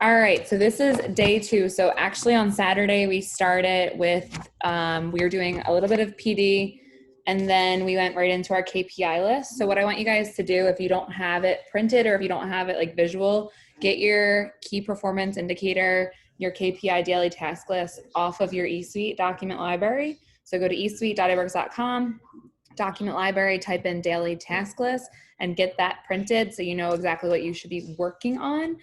All right, so this is day 2. So actually on Saturday we started with, we were doing a little bit of PD and then we went right into our KPI list. So what I want you guys to do, if you don't have it printed or if you don't have it like visual, get your key performance indicator, your KPI daily task list off of your eSuite document library. So go to eSuite.iworks.com, document library, type in daily task list and get that printed so you know exactly what you should be working on.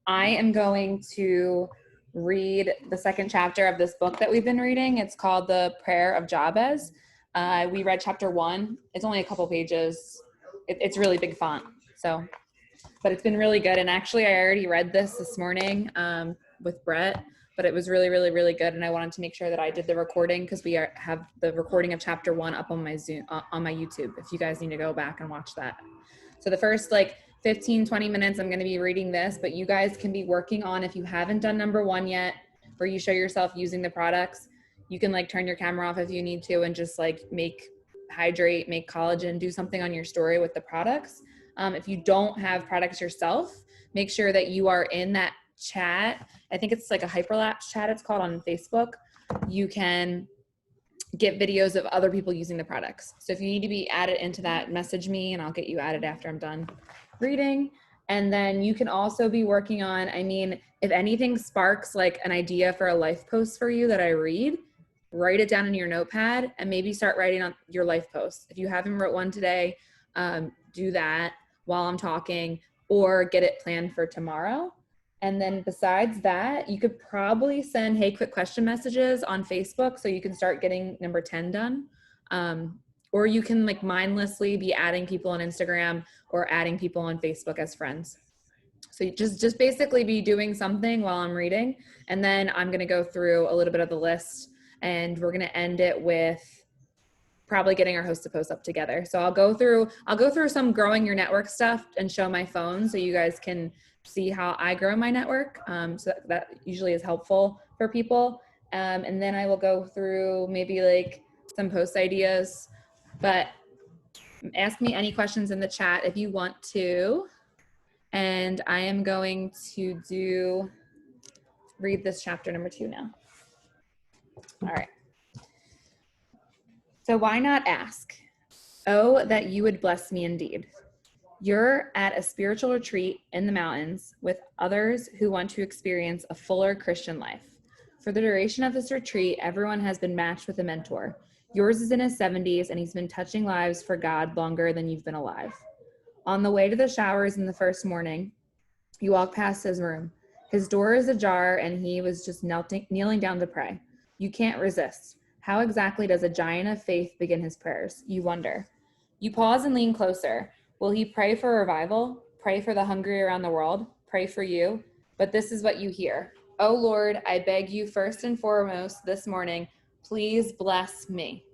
I am going to read the second chapter of this book that we've been reading. It's called The Prayer of Jabez. We read chapter 1. It's only a couple pages. It's really big font. But it's been really good. And actually, I already read this morning with Brett, but it was really, really, really good. And I wanted to make sure that I did the recording because have the recording of chapter 1 up on my Zoom, on my YouTube, if you guys need to go back and watch that. So the first 15, 20 minutes, I'm going to be reading this, but you guys can be working on, if you haven't done number 1 yet, where you show yourself using the products, you can turn your camera off if you need to and just hydrate, make collagen, do something on your story with the products. If you don't have products yourself, make sure that you are in that chat. I think it's like a hyperlapse chat, it's called, on Facebook. You can get videos of other people using the products. So if you need to be added into that, message me and I'll get you added after I'm done reading. And then you can also be working on, if anything sparks an idea for a life post for you that I read, write it down in your notepad and maybe start writing on your life posts. If you haven't wrote one today, do that while I'm talking or get it planned for tomorrow. And then besides that, you could probably send, hey, quick question messages on Facebook so you can start getting number 10 done. Or you can mindlessly be adding people on Instagram or adding people on Facebook as friends. So you just basically be doing something while I'm reading. And then I'm going to go through a little bit of the list and we're going to end it with probably getting our host to post up together. So I'll go through some growing your network stuff and show my phone so you guys can see how I grow my network. So that usually is helpful for people. And then I will go through maybe some post ideas, but ask me any questions in the chat if you want to. And I am going to read this chapter number 2 now. All right. So why not ask? Oh, that you would bless me indeed. You're at a spiritual retreat in the mountains with others who want to experience a fuller Christian life. For the duration of this retreat, everyone has been matched with a mentor. Yours is in his 70s and he's been touching lives for God longer than you've been alive. On the way to the showers in the first morning, you walk past his room. His door is ajar and he was just kneeling down to pray. You can't resist. How exactly does a giant of faith begin his prayers? You wonder. You pause and lean closer. Will he pray for revival? Pray for the hungry around the world? Pray for you? But this is what you hear. Oh Lord, I beg you first and foremost this morning, please bless me.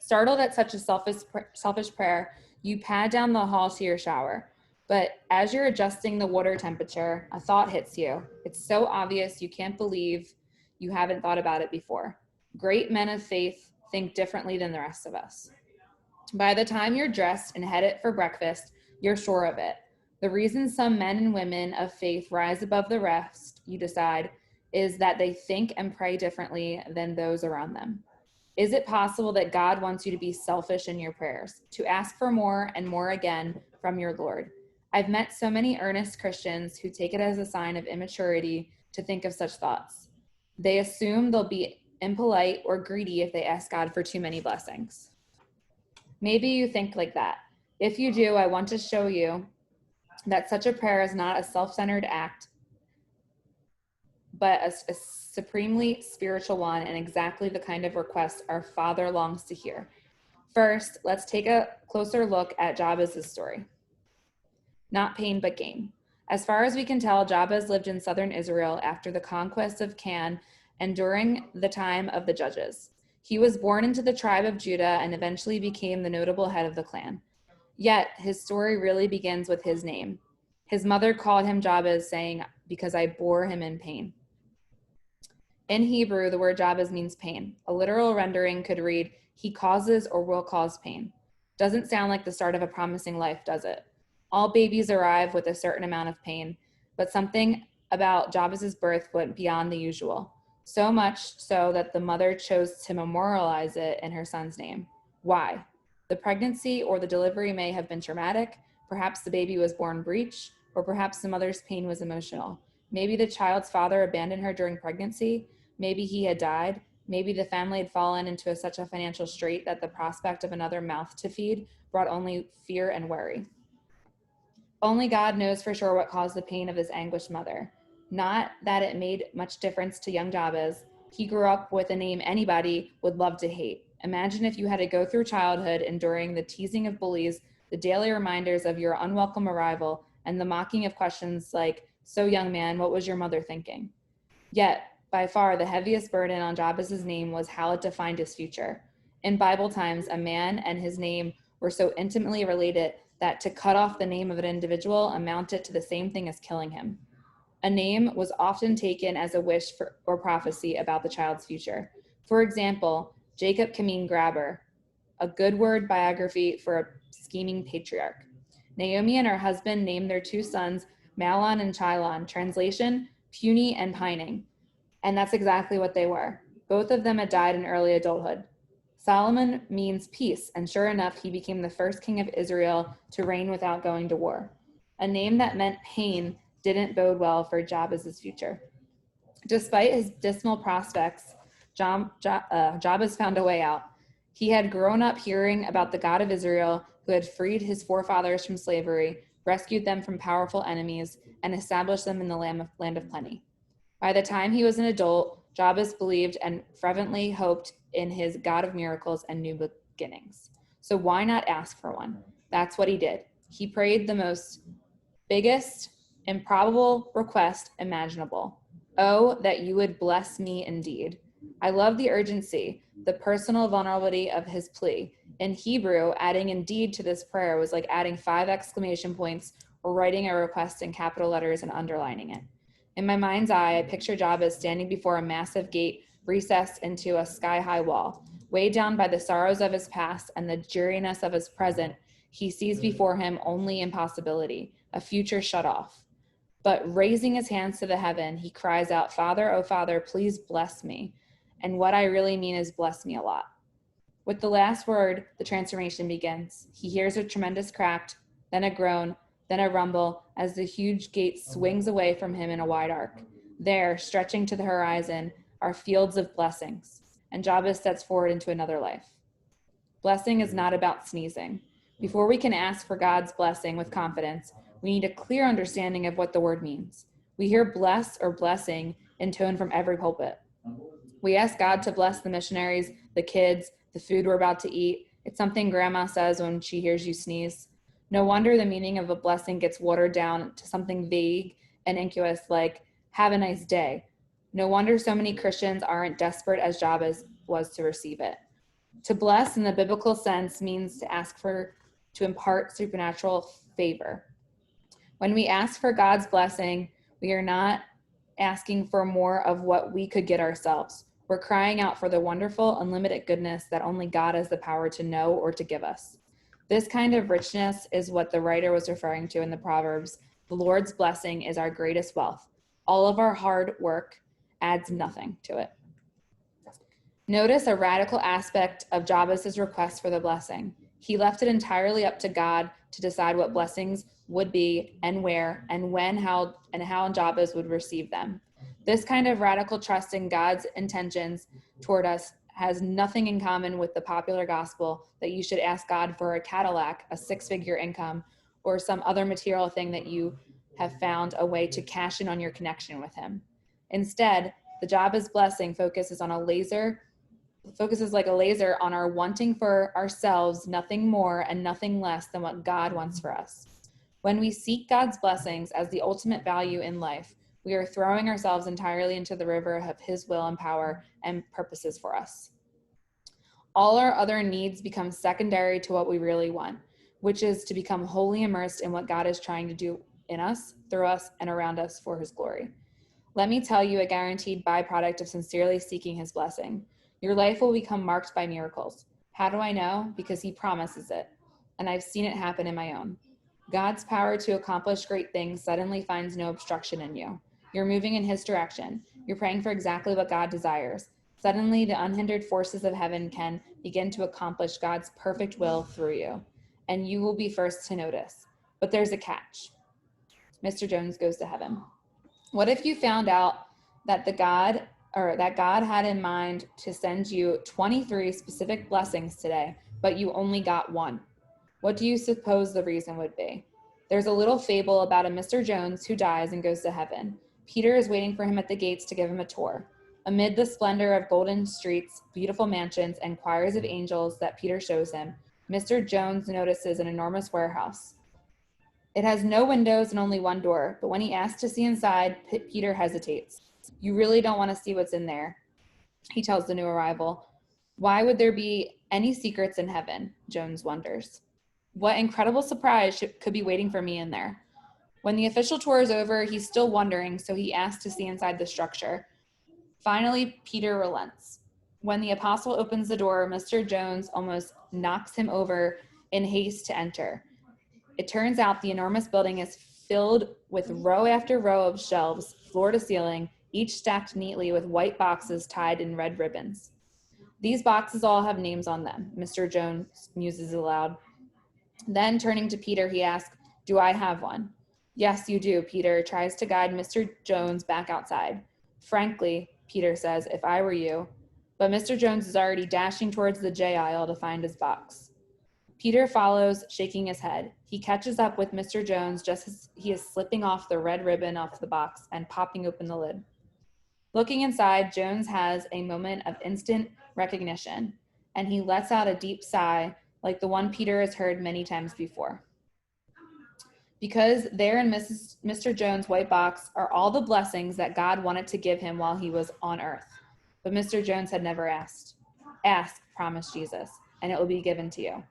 Startled at such a selfish prayer, you pad down the hall to your shower. But as you're adjusting the water temperature, a thought hits you. It's so obvious you can't believe you haven't thought about it before. Great men of faith think differently than the rest of us. By the time you're dressed and headed for breakfast, you're sure of it. The reason some men and women of faith rise above the rest, you decide, is that they think and pray differently than those around them. Is it possible that God wants you to be selfish in your prayers, to ask for more and more again from your Lord? I've met so many earnest Christians who take it as a sign of immaturity to think of such thoughts. They assume they'll be impolite or greedy if they ask God for too many blessings. Maybe you think like that. If you do, I want to show you that such a prayer is not a self-centered act, but a supremely spiritual one and exactly the kind of request our Father longs to hear. First, let's take a closer look at Jabez's story. Not pain, but gain. As far as we can tell, Jabez lived in southern Israel after the conquest of Canaan and during the time of the Judges. He was born into the tribe of Judah and eventually became the notable head of the clan. Yet, his story really begins with his name. His mother called him Jabez, saying, because I bore him in pain. In Hebrew, the word Jabez means pain. A literal rendering could read, he causes or will cause pain. Doesn't sound like the start of a promising life, does it? All babies arrive with a certain amount of pain, but something about Jabez's birth went beyond the usual, so much so that the mother chose to memorialize it in her son's name. Why? The pregnancy or the delivery may have been traumatic. Perhaps the baby was born breech, or perhaps the mother's pain was emotional. Maybe the child's father abandoned her during pregnancy. Maybe he had died. Maybe the family had fallen into such a financial strait that the prospect of another mouth to feed brought only fear and worry. Only God knows for sure what caused the pain of his anguished mother. Not that it made much difference to young Jabez. He grew up with a name anybody would love to hate. Imagine if you had to go through childhood enduring the teasing of bullies, the daily reminders of your unwelcome arrival, and the mocking of questions like, "So, young man, what was your mother thinking?" Yet, by far, the heaviest burden on Jabez's name was how it defined his future. In Bible times, a man and his name were so intimately related that to cut off the name of an individual amounted to the same thing as killing him. A name was often taken as a wish for, or prophecy about the child's future. For example, Jacob can mean grabber, a good word biography for a scheming patriarch. Naomi and her husband named their two sons Mahlon and Chilion, translation, puny and pining. And that's exactly what they were. Both of them had died in early adulthood. Solomon means peace, and sure enough, he became the first king of Israel to reign without going to war. A name that meant pain didn't bode well for Jabez's future. Despite his dismal prospects, Jabez found a way out. He had grown up hearing about the God of Israel who had freed his forefathers from slavery, rescued them from powerful enemies, and established them in the land of plenty. By the time he was an adult, Jabez believed and fervently hoped in his God of miracles and new beginnings. So why not ask for one? That's what he did. He prayed the most biggest, improbable request imaginable. Oh, that you would bless me indeed. I love the urgency, the personal vulnerability of his plea. In Hebrew, adding indeed to this prayer was like adding 5 exclamation points or writing a request in capital letters and underlining it. In my mind's eye, I picture Jabez standing before a massive gate recessed into a sky-high wall. Weighed down by the sorrows of his past and the dreariness of his present, he sees before him only impossibility, a future shut off. But raising his hands to the heaven, he cries out, "Father, oh Father, please bless me." And what I really mean is bless me a lot. With the last word, the transformation begins. He hears a tremendous crack, then a groan, then a rumble as the huge gate swings away from him in a wide arc. There, stretching to the horizon, are fields of blessings, and Jabez steps forward into another life. Blessing is not about sneezing. Before we can ask for God's blessing with confidence, we need a clear understanding of what the word means. We hear bless or blessing intoned from every pulpit. We ask God to bless the missionaries, the kids, the food we're about to eat. It's something grandma says when she hears you sneeze. No wonder the meaning of a blessing gets watered down to something vague and innocuous like, have a nice day. No wonder so many Christians aren't desperate as Jabez was to receive it. To bless in the biblical sense means to impart supernatural favor. When we ask for God's blessing, we are not asking for more of what we could get ourselves. We're crying out for the wonderful, unlimited goodness that only God has the power to know or to give us. This kind of richness is what the writer was referring to in the Proverbs. The Lord's blessing is our greatest wealth. All of our hard work adds nothing to it. Notice a radical aspect of Jabez's request for the blessing. He left it entirely up to God to decide what blessings would be and where and when, how Jabez would receive them. This kind of radical trust in God's intentions toward us has nothing in common with the popular gospel that you should ask God for a Cadillac, a 6-figure income, or some other material thing that you have found a way to cash in on your connection with him. Instead, the Jabez blessing focuses like a laser on our wanting for ourselves nothing more and nothing less than what God wants for us. When we seek God's blessings as the ultimate value in life, we are throwing ourselves entirely into the river of his will and power and purposes for us. All our other needs become secondary to what we really want, which is to become wholly immersed in what God is trying to do in us, through us, and around us for his glory. Let me tell you a guaranteed byproduct of sincerely seeking his blessing. Your life will become marked by miracles. How do I know? Because he promises it, and I've seen it happen in my own. God's power to accomplish great things suddenly finds no obstruction in you. You're moving in his direction. You're praying for exactly what God desires. Suddenly, the unhindered forces of heaven can begin to accomplish God's perfect will through you, and you will be first to notice. But there's a catch. Mr. Jones goes to heaven. What if you found out that God had in mind to send you 23 specific blessings today, but you only got one? What do you suppose the reason would be? There's a little fable about a Mr. Jones who dies and goes to heaven. Peter is waiting for him at the gates to give him a tour. Amid the splendor of golden streets, beautiful mansions, and choirs of angels that Peter shows him, Mr. Jones notices an enormous warehouse. It has no windows and only one door, but when he asks to see inside, Peter hesitates. You really don't want to see what's in there, he tells the new arrival. Why would there be any secrets in heaven? Jones wonders. What incredible surprise could be waiting for me in there? When the official tour is over, he's still wondering, so he asks to see inside the structure. Finally, Peter relents. When the apostle opens the door, Mr. Jones almost knocks him over in haste to enter. It turns out the enormous building is filled with row after row of shelves, floor to ceiling, each stacked neatly with white boxes tied in red ribbons. These boxes all have names on them, Mr. Jones muses aloud. Then, turning to Peter, he asks, do I have one? Yes, you do, Peter tries to guide Mr. Jones back outside. Frankly, Peter says, if I were you. But Mr. Jones is already dashing towards the J aisle to find his box. Peter follows, shaking his head. He catches up with Mr. Jones just as he is slipping off the red ribbon off the box and popping open the lid. Looking inside, Jones has a moment of instant recognition, and he lets out a deep sigh like the one Peter has heard many times before. Because there in Mr. Jones' white box are all the blessings that God wanted to give him while he was on earth. But Mr. Jones had never asked. Ask, promised Jesus, and it will be given to you.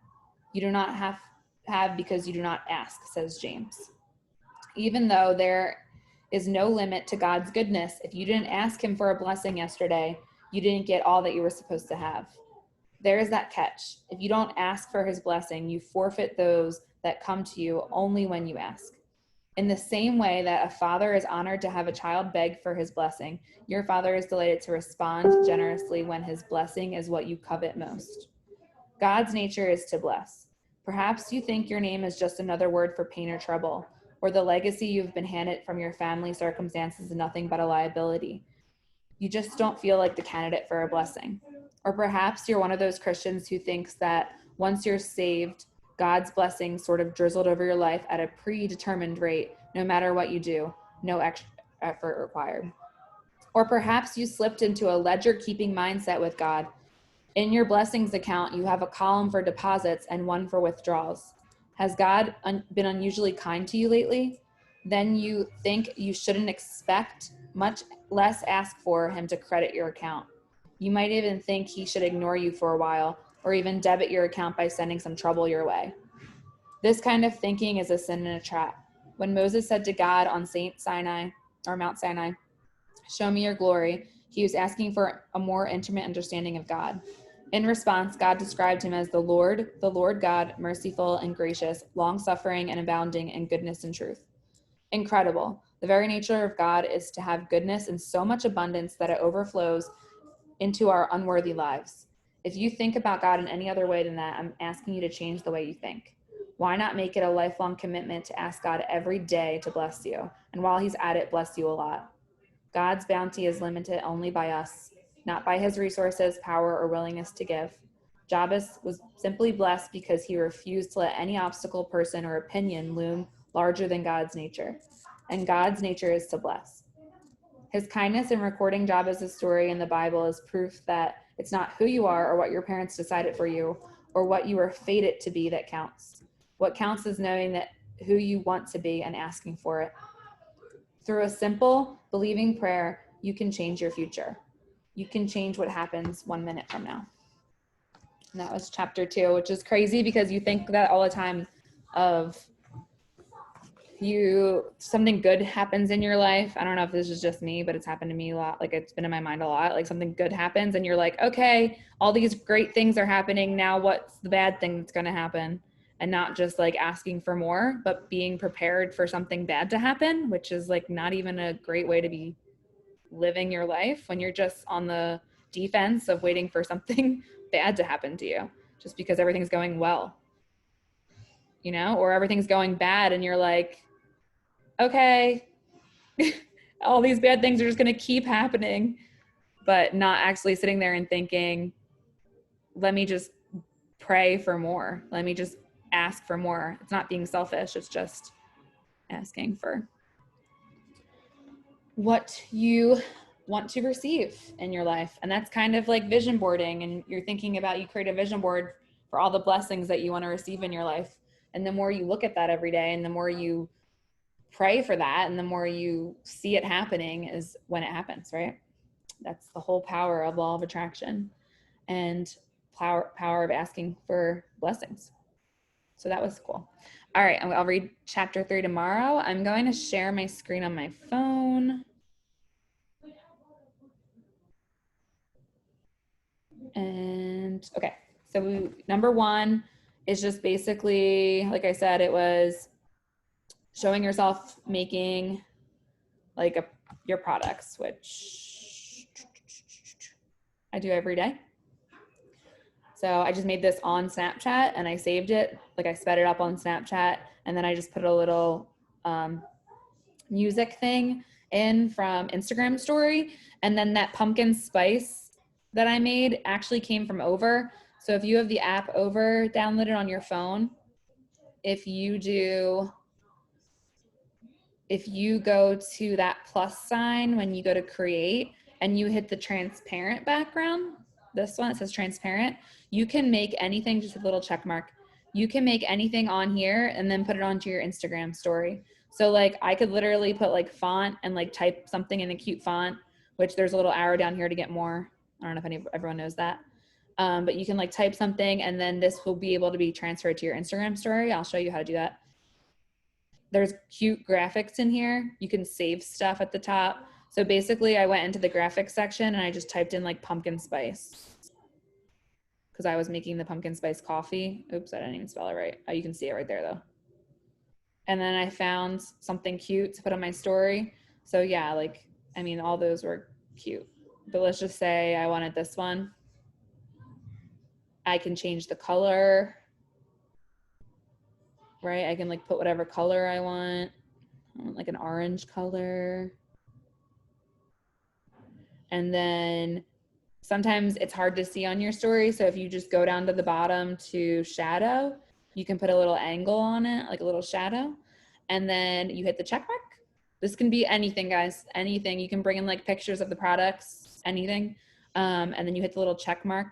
You do not have because you do not ask, says James. Even though there is no limit to God's goodness, if you didn't ask him for a blessing yesterday, you didn't get all that you were supposed to have. There is that catch. If you don't ask for his blessing, you forfeit those that come to you only when you ask. In the same way that a father is honored to have a child beg for his blessing, your father is delighted to respond generously when his blessing is what you covet most. God's nature is to bless. Perhaps you think your name is just another word for pain or trouble, or the legacy you've been handed from your family circumstances is nothing but a liability. You just don't feel like the candidate for a blessing. Or perhaps you're one of those Christians who thinks that once you're saved, God's blessings sort of drizzled over your life at a predetermined rate, no matter what you do, no extra effort required. Or perhaps you slipped into a ledger-keeping mindset with God. In your blessings account, you have a column for deposits and one for withdrawals. Has God been unusually kind to you lately? Then you think you shouldn't expect, much less ask for him to credit your account. You might even think he should ignore you for a while, or even debit your account by sending some trouble your way. This kind of thinking is a sin and a trap. When Moses said to God on Mount Sinai, show me your glory, he was asking for a more intimate understanding of God. In response, God described him as the Lord God, merciful and gracious, long-suffering and abounding in goodness and truth. Incredible. The very nature of God is to have goodness in so much abundance that it overflows into our unworthy lives. If you think about God in any other way than that, I'm asking you to change the way you think. Why not make it a lifelong commitment to ask God every day to bless you? And while he's at it, bless you a lot. God's bounty is limited only by us, not by his resources, power, or willingness to give. Jabez was simply blessed because he refused to let any obstacle, person, or opinion loom larger than God's nature. And God's nature is to bless. His kindness in recording Jabez's story in the Bible is proof that it's not who you are or what your parents decided for you or what you were fated to be that counts. What counts is knowing that who you want to be and asking for it. Through a simple, believing prayer, you can change your future. You can change what happens 1 minute from now. And that was chapter 2, which is crazy because you think that all the time of something good happens in your life. I don't know if this is just me, but it's happened to me a lot. Like it's been in my mind a lot. Like something good happens and you're like, okay, all these great things are happening. Now what's the bad thing that's going to happen? and not just like asking for more, but being prepared for something bad to happen, which is like not even a great way to be living your life when you're just on the defense of waiting for something bad to happen to you just because everything's going well, you know, or everything's going bad and you're like, okay, all these bad things are just going to keep happening, but not actually sitting there and thinking, let me just pray for more. Let me just ask for more. It's not being selfish. It's just asking for what you want to receive in your life. And that's kind of like vision boarding. And you're thinking about, you create a vision board for all the blessings that you want to receive in your life. And the more you look at that every day and the more you pray for that and the more you see it happening is when it happens, right? That's the whole power of law of attraction and power of asking for blessings. So that was cool. All right, I'll read chapter 3 tomorrow. I'm going to share my screen on my phone. And okay, so number 1 is just basically, like I said, it was showing yourself making like your products, which I do every day. So I just made this on Snapchat and I saved it, like I sped it up on Snapchat, and then I just put a little music thing in from Instagram story. And then that pumpkin spice that I made actually came from Over. So if you have the app Over downloaded on your phone, if you go to that plus sign when you go to create and you hit the transparent background, this one, it says transparent, you can make anything, just a little check mark. You can make anything on here and then put it onto your Instagram story. So like I could literally put like font and like type something in a cute font, which there's a little arrow down here to get more. I don't know if everyone knows that. But you can like type something and then this will be able to be transferred to your Instagram story. I'll show you how to do that. There's cute graphics in here. You can save stuff at the top. So basically I went into the graphics section and I just typed in like pumpkin spice because I was making the pumpkin spice coffee. Oops, I didn't even spell it right. Oh, you can see it right there though. And then I found something cute to put on my story. So yeah, like, I mean, all those were cute, but let's just say I wanted this one. I can change the color, right? I can like put whatever color I want like an orange color. And then sometimes it's hard to see on your story. So if you just go down to the bottom to shadow, you can put a little angle on it, like a little shadow. And then you hit the check mark. This can be anything, guys, anything. You can bring in like pictures of the products, anything. And then you hit the little check mark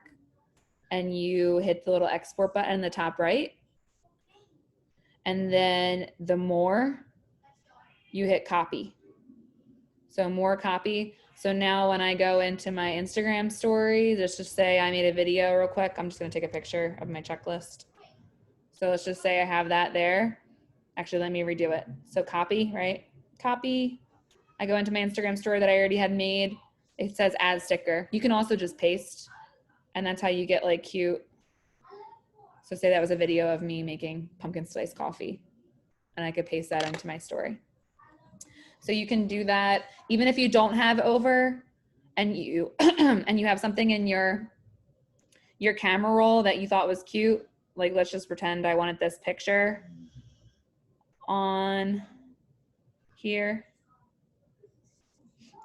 and you hit the little export button in the top right. And then the more, you hit copy. So more copy. So now when I go into my Instagram story, let's just say I made a video real quick. I'm just gonna take a picture of my checklist. So let's just say I have that there. Actually, let me redo it. So copy, right? Copy. I go into my Instagram story that I already had made. It says add sticker. You can also just paste, and that's how you get like cute. So say that was a video of me making pumpkin spice coffee, and I could paste that into my story. So you can do that even if you don't have Over and you and you have something in your camera roll that you thought was cute. Like let's just pretend I wanted this picture on here.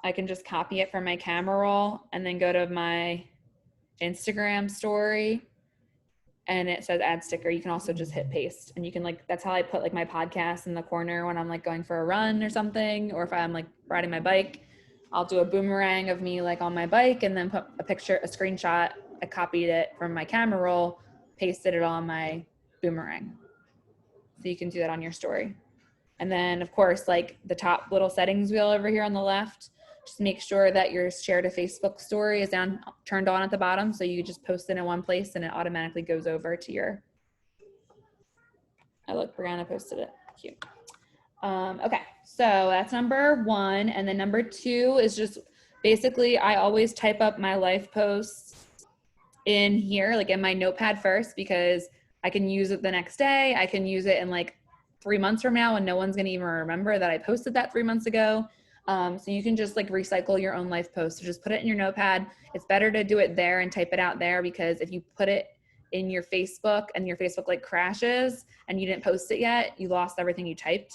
I can just copy it from my camera roll and then go to my Instagram story and it says add sticker. You can also just hit paste and you can like, that's how I put like my podcast in the corner when I'm like going for a run or something, or if I'm like riding my bike, I'll do a boomerang of me like on my bike and then put a picture, a screenshot. I copied it from my camera roll, pasted it on my boomerang. So you can do that on your story. And then of course, like the top little settings wheel over here on the left, just make sure that your share to Facebook story is turned on at the bottom. So you just post it in one place and it automatically goes over to your, oh look, Brianna posted it, cute. Okay, so that's number 1. And then number 2 is just basically, I always type up my life posts in here, like in my notepad first, because I can use it the next day. I can use it in like 3 months from now and no one's going to even remember that I posted that 3 months ago. So you can just like recycle your own life posts. So just put it in your notepad. It's better to do it there and type it out there, because if you put it in your Facebook and your Facebook like crashes and you didn't post it yet, you lost everything you typed.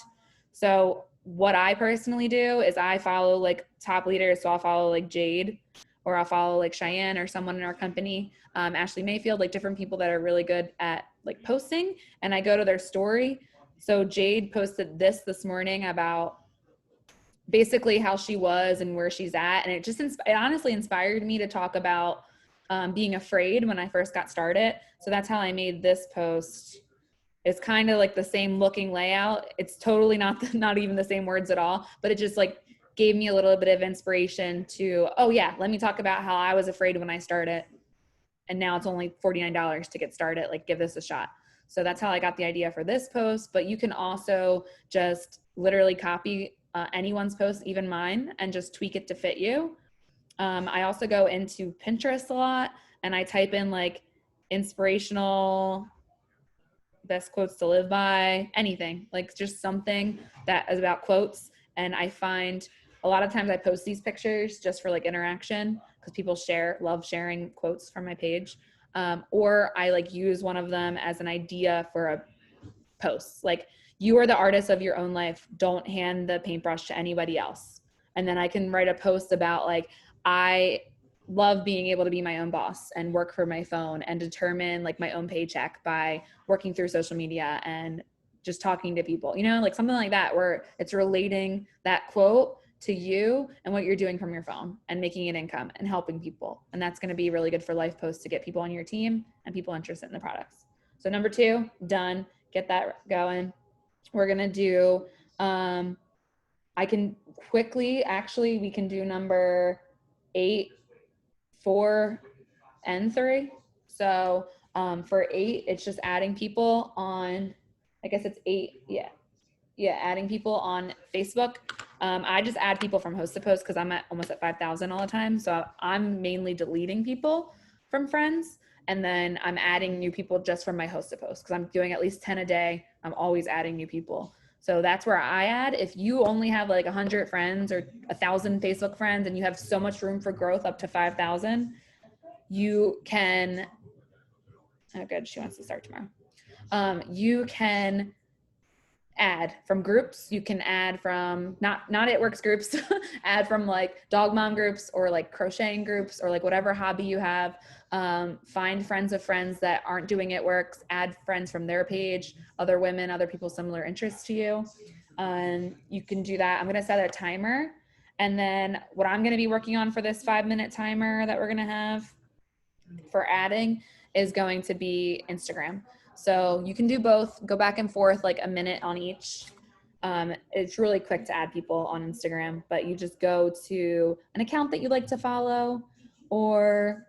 So what I personally do is I follow like top leaders. So I'll follow like Jade, or I'll follow like Cheyenne or someone in our company, Ashley Mayfield, like different people that are really good at like posting, and I go to their story. So Jade posted this morning about basically how she was and where she's at. And it honestly inspired me to talk about being afraid when I first got started. So that's how I made this post. It's kind of like the same looking layout. It's totally not even the same words at all, but it just like gave me a little bit of inspiration to, oh yeah, let me talk about how I was afraid when I started. And now it's only $49 to get started. Like, give this a shot. So that's how I got the idea for this post. But you can also just literally copy anyone's post, even mine, and just tweak it to fit you. I also go into Pinterest a lot, and I type in like inspirational best quotes to live by, anything, like just something that is about quotes. And I find a lot of times I post these pictures just for like interaction, because people love sharing quotes from my page. Or I like use one of them as an idea for a post. Like, you are the artist of your own life. Don't hand the paintbrush to anybody else. And then I can write a post about like, I love being able to be my own boss and work for my phone and determine like my own paycheck by working through social media and just talking to people, like something like that, where it's relating that quote to you and what you're doing from your phone and making an income and helping people. And that's going to be really good for life posts to get people on your team and people interested in the products. So number 2, done. Get that going. We're going to do, I can quickly, actually, we can do number 8, 4, and 3. So for 8, it's just adding people on, I guess it's 8. Yeah, adding people on Facebook. I just add people from host to post because I'm almost at 5,000 all the time. So I'm mainly deleting people from friends, and then I'm adding new people just from my host to post because I'm doing at least 10 a day. I'm always adding new people. So that's where I add. If you only have like 100 friends or 1,000 Facebook friends and you have so much room for growth up to 5,000, you can, oh good, she wants to start tomorrow. You can add from groups. You can add from not It Works groups, add from like dog mom groups or like crocheting groups or like whatever hobby you have. Find friends of friends that aren't doing It Works, add friends from their page, other women, other people similar interests to you. You can do that. I'm going to set a timer. And then what I'm going to be working on for this 5-minute timer that we're going to have for adding is going to be Instagram. So you can do both, go back and forth like a minute on each. It's really quick to add people on Instagram, but you just go to an account that you like to follow, or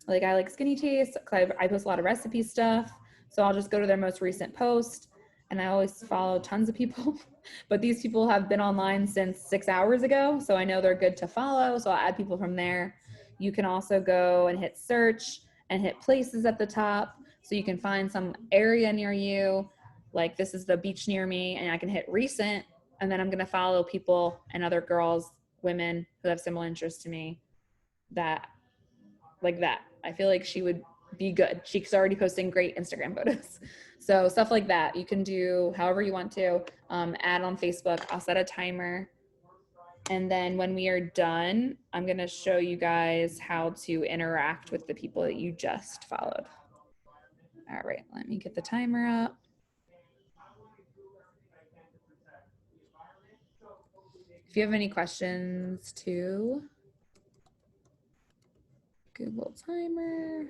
like I like Skinny Taste, I post a lot of recipe stuff. So I'll just go to their most recent post, and I always follow tons of people, but these people have been online since 6 hours ago. So I know they're good to follow. So I'll add people from there. You can also go and hit search and hit places at the top. So you can find some area near you. Like, this is the beach near me, and I can hit recent. And then I'm going to follow people and other girls, women who have similar interests to me, that like that. I feel like she would be good. She's already posting great Instagram photos. So stuff like that. You can do however you want to. Add on Facebook. I'll set a timer. And then when we are done, I'm going to show you guys how to interact with the people that you just followed. All right, let me get the timer up. If you have any questions too, Google timer.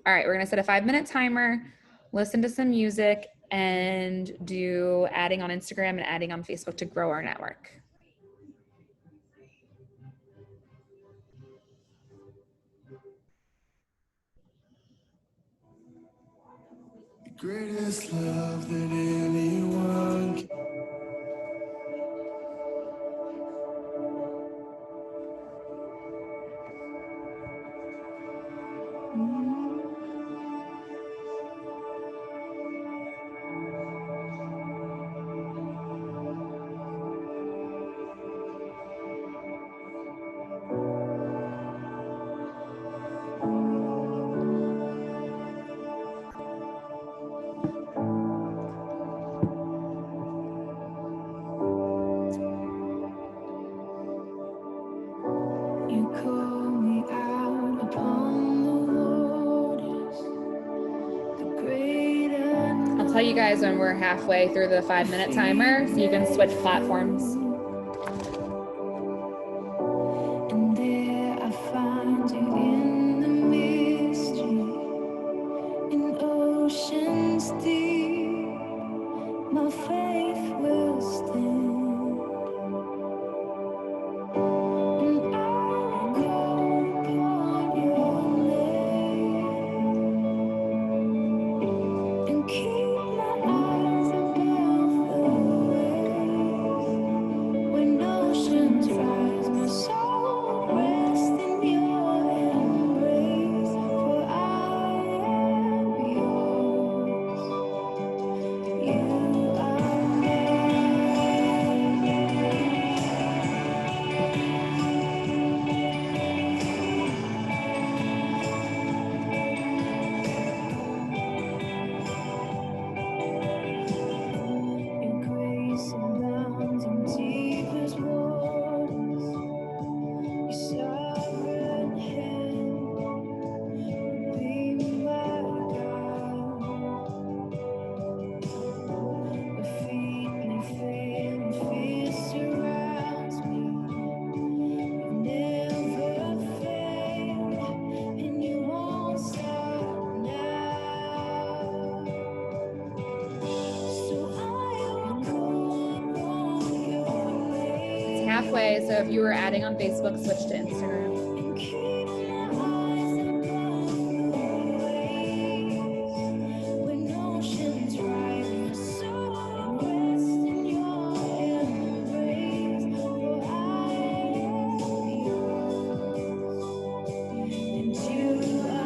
All right, we're gonna set a 5-minute timer, listen to some music, and do adding on Instagram and adding on Facebook to grow our network. Greatest love that anyone can. tell you guys when we're halfway through the 5-minute timer, so you can switch platforms. And there I find you in the mystery, in oceans deep, my faith will stand. And I will call upon your name and keep my eyes above the waves. When oceans rise, my soul will rest in your embrace. For I am yours, you are mine. Your grace abounds in deepest waters. Your sovereign hand will be my guide. My feet may fail and fear surrounds me. You never fail, and you won't stop now. So I will call upon your name. It's halfway, so if you were adding on Facebook, switch to Instagram. And keep my eyes above the waves. When oceans rise, my soul rests in your embrace. For I am yours, and you are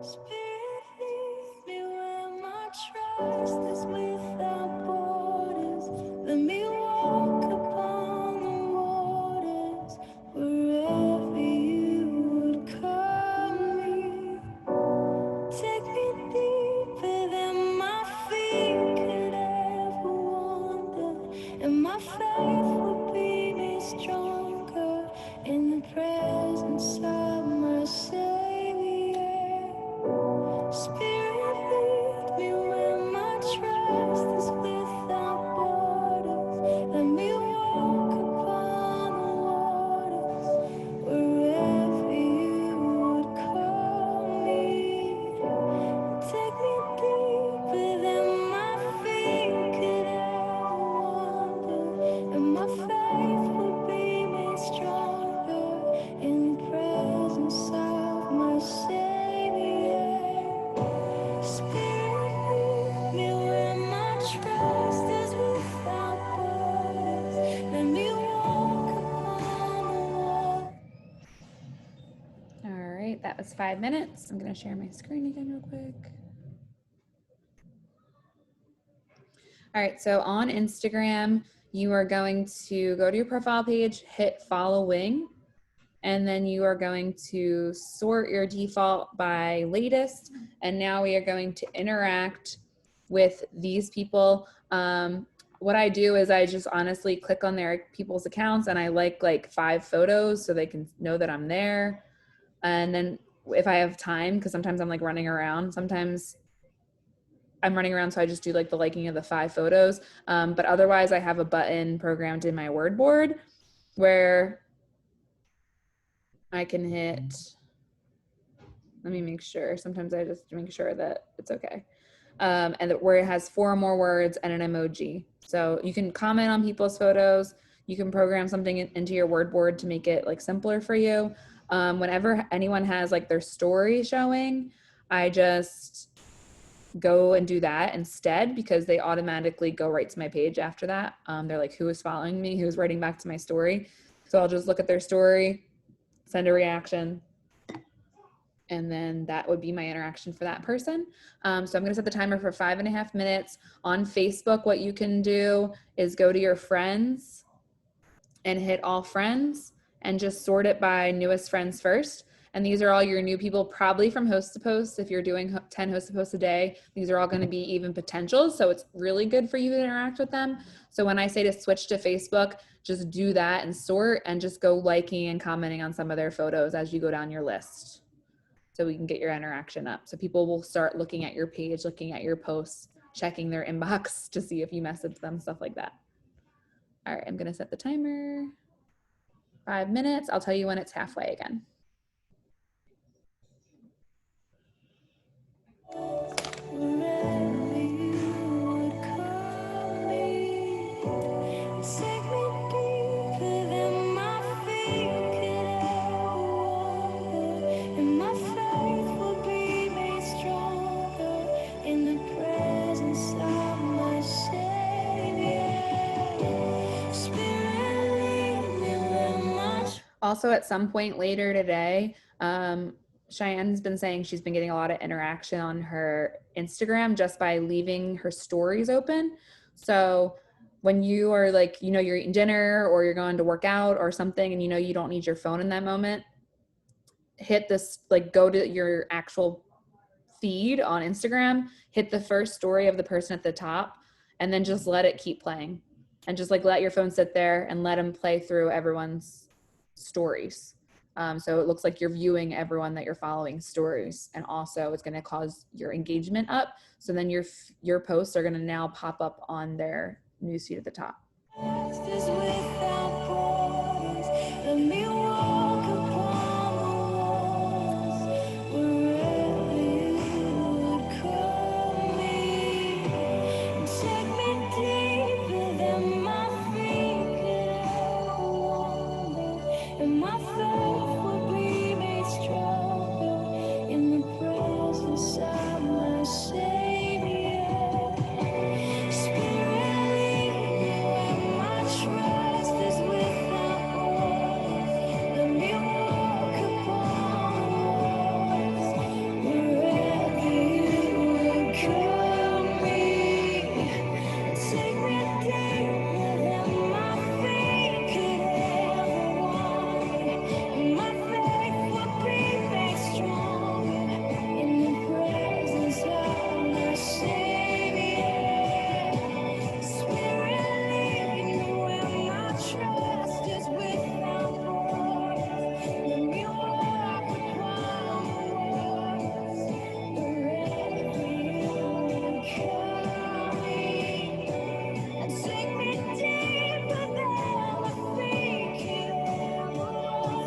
Spirit, lead me where my trust is without borders. Let me walk upon the waters wherever you would call me. Take me deeper than my feet could ever wander, and my faith will be made stronger in the presence of my Savior. Spirit, lead me where my trust is without borders. Let me walk upon the waters wherever you would call me. Take me deeper than my feet could ever wander, and my faith will be made stronger in the presence of my Savior. Spirit, lead me where my trust is without borders. Let me walk upon the water. All right, that was 5 minutes. I'm gonna share my screen again real quick. All right, so on Instagram, you are going to go to your profile page, hit following, and then you are going to sort your default by latest. And now we are going to interact with these people. What I do is I just honestly click on their people's accounts and I like 5 photos so they can know that I'm there. And then if I have time, because sometimes I'm like running around, sometimes I'm running around, so I just do like the liking of the 5 photos. But otherwise I have a button programmed in my word board where I can hit, let me make sure. Sometimes I just make sure that it's okay. and where it has 4 more words and an emoji. So you can comment on people's photos. You can program something into your word board to make it like simpler for you. Whenever anyone has like their story showing, I just go and do that instead because they automatically go right to my page after that. They're like, who is following me? Who's writing back to my story? So I'll just look at their story, send a reaction, and then that would be my interaction for that person. So I'm going to set the timer for 5.5 minutes. On Facebook, what you can do is go to your friends and hit all friends and just sort it by newest friends first. And these are all your new people, probably from host to post. If you're doing 10 host to posts a day, these are all going to be even potentials. So it's really good for you to interact with them. So when I say to switch to Facebook, just do that and sort and just go liking and commenting on some of their photos as you go down your list. So we can get your interaction up. So people will start looking at your page, looking at your posts, checking their inbox to see if you message them, stuff like that. All right, I'm going to set the timer. 5 minutes. I'll tell you when it's halfway again. Also, at some point later today, Cheyenne's been saying she's been getting a lot of interaction on her Instagram just by leaving her stories open. So when you are like, you know, you're eating dinner or you're going to work out or something and you know you don't need your phone in that moment, hit this, like go to your actual feed on Instagram, hit the first story of the person at the top, and then just let it keep playing. And just like let your phone sit there and let them play through everyone's stories. So it looks like you're viewing everyone that you're following stories, and also it's going to cause your engagement up. So then your posts are going to now pop up on their newsfeed at the top.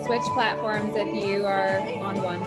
Switch platforms if you are on one.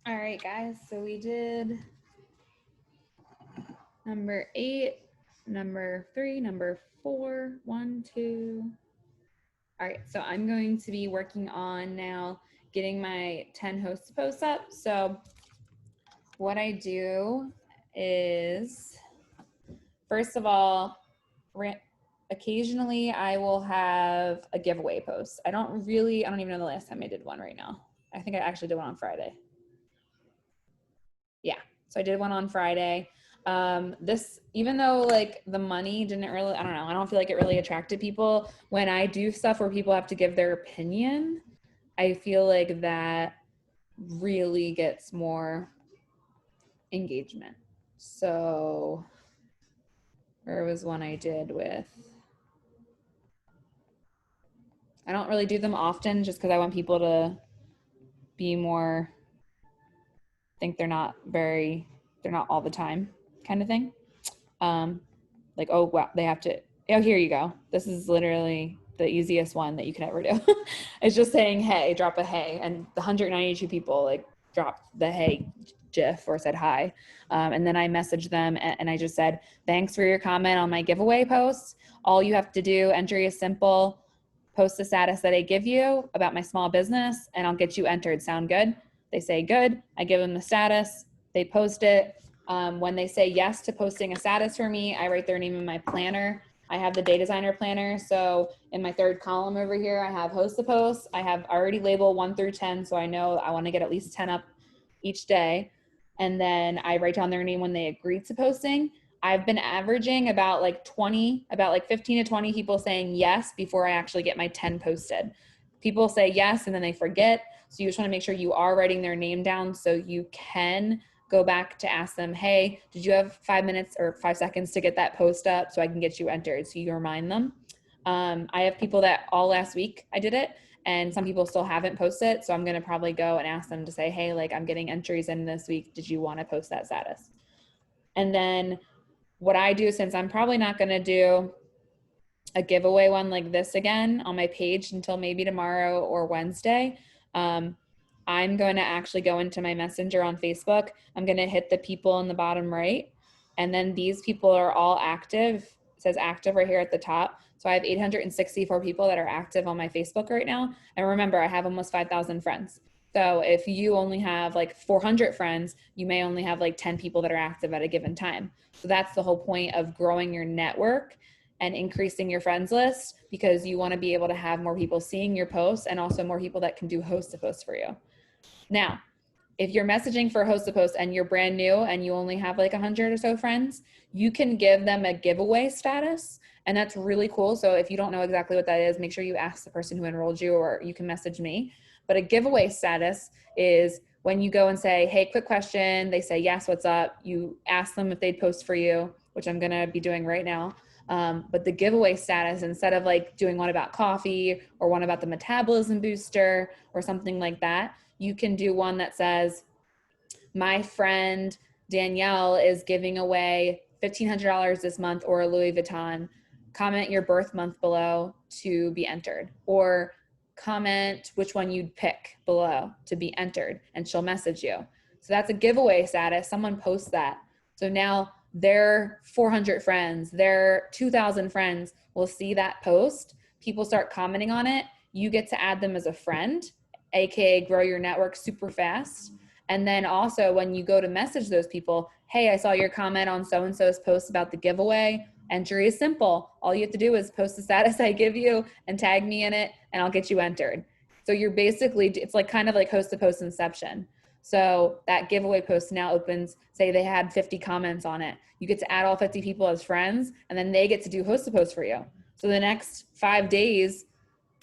All right, guys, so we did number 8, number 3, number 4, 1, 2. All right, so I'm going to be working on now getting my 10 host posts up. So what I do is, first of all, occasionally I will have a giveaway post. I don't even know the last time I did one right now. I think I actually did one on Friday. Yeah, so I did one on Friday. This, even though like the money didn't really, I don't know, I don't feel like it really attracted people. When I do stuff where people have to give their opinion, I feel like that really gets more engagement. So there was one I did with, I don't really do them often just because I want people to be more, think they're not all the time kind of thing. Like, oh, wow, they have to, oh, here you go. This is literally the easiest one that you can ever do. It's just saying, hey, drop a hey. And the 192 people like dropped the hey GIF or said hi. And then I messaged them and I just said, thanks for your comment on my giveaway post. All you have to do, entry is simple, post the status that I give you about my small business and I'll get you entered. Sound good? They say good. I give them the status. They post it. When they say yes to posting a status for me, I write their name in my planner. I have the day designer planner. So in my third column over here, I have host the post. I have already labeled 1 through 10. So I know I want to get at least 10 up each day. And then I write down their name when they agree to posting. I've been averaging about like 15 to 20 people saying yes before I actually get my 10 posted. People say yes and then they forget. So you just want to make sure you are writing their name down so you can go back to ask them, hey, did you have 5 minutes or 5 seconds to get that post up so I can get you entered? So you remind them. I have people that all last week I did it and some people still haven't posted. So I'm going to probably go and ask them to say, hey, like I'm getting entries in this week. Did you want to post that status? And then what I do, since I'm probably not going to do a giveaway one like this again on my page until maybe tomorrow or Wednesday, I'm going to actually go into my messenger on Facebook. I'm going to hit the people in the bottom right. And then these people are all active. It says active right here at the top. So I have 864 people that are active on my Facebook right now. And remember, I have almost 5,000 friends. So if you only have like 400 friends, you may only have like 10 people that are active at a given time. So that's the whole point of growing your network and increasing your friends list, because you want to be able to have more people seeing your posts and also more people that can do host to post for you. Now, if you're messaging for host to post and you're brand new and you only have like 100 or so friends, you can give them a giveaway status. And that's really cool. So if you don't know exactly what that is, make sure you ask the person who enrolled you, or you can message me. But a giveaway status is when you go and say, hey, quick question. They say, yes, what's up? You ask them if they'd post for you, which I'm going to be doing right now. But the giveaway status, instead of like doing one about coffee or one about the metabolism booster or something like that, you can do one that says, my friend Danielle is giving away $1,500 this month or a Louis Vuitton. Comment your birth month below to be entered, or comment which one you'd pick below to be entered, and she'll message you. So that's a giveaway status. Someone posts that. So now their 400 friends, their 2,000 friends will see that post. People start commenting on it. You get to add them as a friend, AKA grow your network super fast. And then also when you go to message those people, hey, I saw your comment on so-and-so's post about the giveaway. Entry is simple. All you have to do is post the status I give you and tag me in it, and I'll get you entered. So you're basically, it's like kind of like host to post inception. So that giveaway post now opens, say they had 50 comments on it. You get to add all 50 people as friends, and then they get to do host to post for you. So the next 5 days,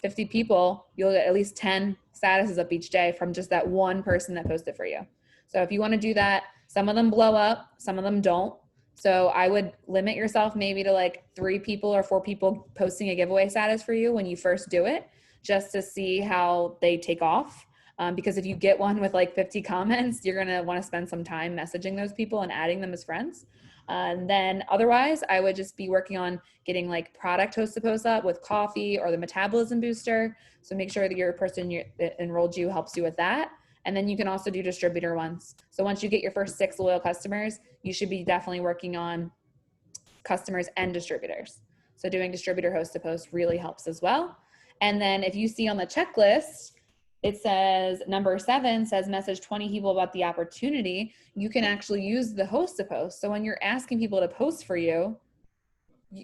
50 people, you'll get at least 10 statuses up each day from just that one person that posted for you. So if you want to do that, some of them blow up, some of them don't. So I would limit yourself maybe to like 3 people or 4 people posting a giveaway status for you when you first do it, just to see how they take off. Because if you get one with like 50 comments, you're going to want to spend some time messaging those people and adding them as friends. And then otherwise, I would just be working on getting like product host to post up with coffee or the metabolism booster. So make sure that your person that enrolled you helps you with that. And then you can also do distributor ones. So once you get your first 6 loyal customers, you should be definitely working on customers and distributors. So doing distributor host to post really helps as well. And then if you see on the checklist, it says number 7 says message 20 people about the opportunity. You can actually use the host to post. So when you're asking people to post for you,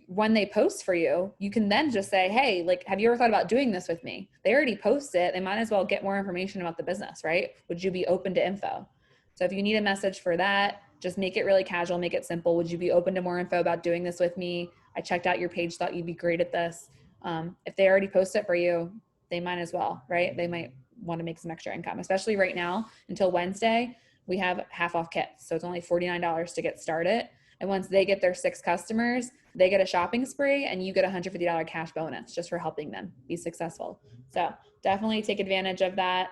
when they post for you, you can then just say, hey, like, have you ever thought about doing this with me? They already post it. They might as well get more information about the business, right? Would you be open to info? So if you need a message for that, just make it really casual, make it simple. Would you be open to more info about doing this with me? I checked out your page, thought you'd be great at this. If they already post it for you, they might as well, right? They might want to make some extra income, especially right now until Wednesday. We have half off kits. So it's only $49 to get started. And once they get their 6 customers, they get a shopping spree and you get a $150 cash bonus just for helping them be successful. So definitely take advantage of that.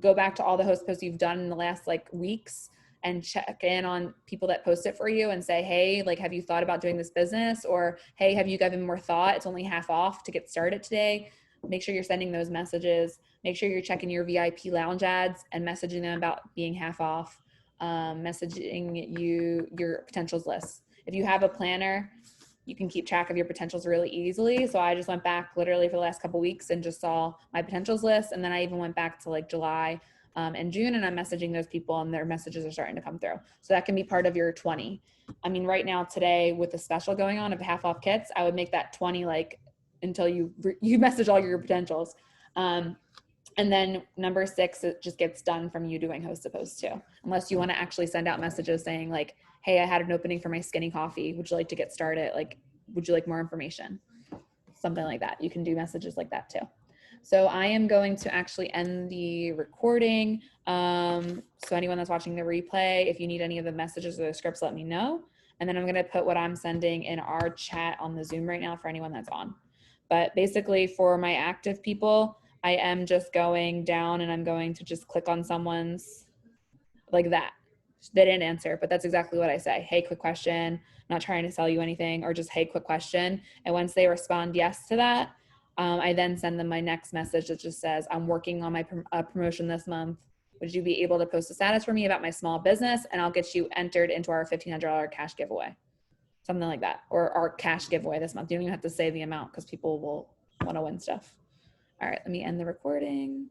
Go back to all the host posts you've done in the last like weeks and check in on people that post it for you and say, hey, like, have you thought about doing this business? Or, hey, have you given more thought? It's only half off to get started today. Make sure you're sending those messages. Make sure you're checking your VIP lounge ads and messaging them about being half off. Messaging your potentials list. If you have a planner, you can keep track of your potentials really easily. So I just went back literally for the last couple weeks and just saw my potentials list. And then I even went back to like July and June, and I'm messaging those people and their messages are starting to come through. So that can be part of your 20. I mean, right now today with the special going on of half off kits, I would make that 20 like until you message all your potentials. And then number 6, it just gets done from you doing host to post too. Unless you want to actually send out messages saying like, hey, I had an opening for my skinny coffee. Would you like to get started? Like, would you like more information? Something like that. You can do messages like that too. So I am going to actually end the recording. So anyone that's watching the replay, if you need any of the messages or the scripts, let me know. And then I'm going to put what I'm sending in our chat on the Zoom right now for anyone that's on. But basically for my active people, I am just going down and I'm going to just click on someone's like that. They didn't answer, but that's exactly what I say. Hey, quick question. I'm not trying to sell you anything, or just, hey, quick question. And once they respond yes to that, I then send them my next message that just says, I'm working on my promotion this month. Would you be able to post a status for me about my small business? And I'll get you entered into our $1,500 cash giveaway. Something like that. Or our cash giveaway this month. You don't even have to say the amount because people will want to win stuff. All right, let me end the recording.